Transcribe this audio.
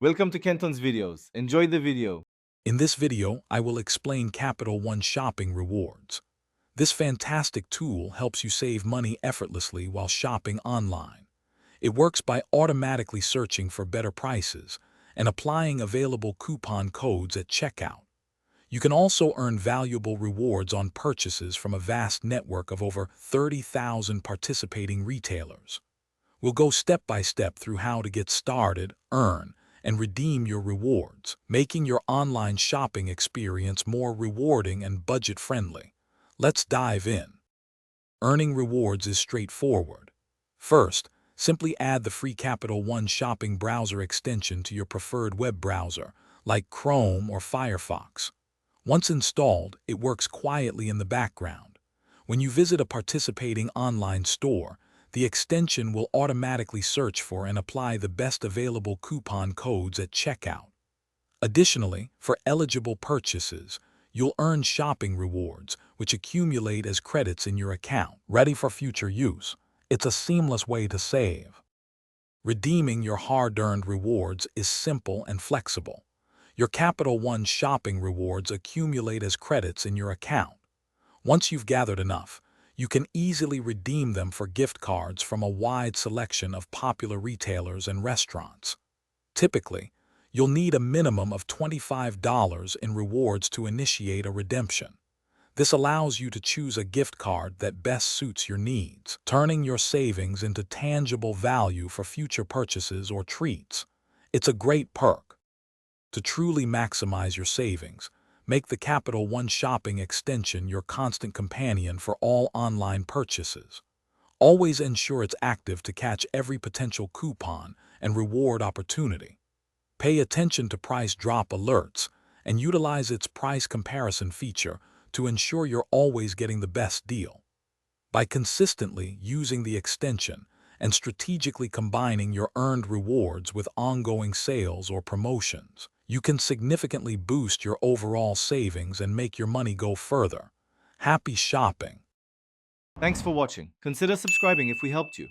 Welcome to Kenton's videos. Enjoy the video. In this video, I will explain Capital One Shopping Rewards. This fantastic tool helps you save money effortlessly while shopping online. It works by automatically searching for better prices and applying available coupon codes at checkout. You can also earn valuable rewards on purchases from a vast network of over 30,000 participating retailers. We'll go step by step through how to get started, earn, and redeem your rewards, making your online shopping experience more rewarding and budget-friendly. Let's dive in. Earning rewards is straightforward. First, simply add the free Capital One shopping browser extension to your preferred web browser, like Chrome or Firefox. Once installed, it works quietly in the background. When you visit a participating online store, the extension will automatically search for and apply the best available coupon codes at checkout. Additionally, for eligible purchases, you'll earn shopping rewards, which accumulate as credits in your account, ready for future use. It's a seamless way to save. Redeeming your hard-earned rewards is simple and flexible. Your Capital One shopping rewards accumulate as credits in your account. Once you've gathered enough, you can easily redeem them for gift cards from a wide selection of popular retailers and restaurants. Typically, you'll need a minimum of $25 in rewards to initiate a redemption. This allows you to choose a gift card that best suits your needs, turning your savings into tangible value for future purchases or treats. It's a great perk. To truly maximize your savings, make the Capital One shopping extension your constant companion for all online purchases. Always ensure it's active to catch every potential coupon and reward opportunity. Pay attention to price drop alerts and utilize its price comparison feature to ensure you're always getting the best deal. By consistently using the extension and strategically combining your earned rewards with ongoing sales or promotions, you can significantly boost your overall savings and make your money go further. Happy shopping! Thanks for watching. Consider subscribing if we helped you.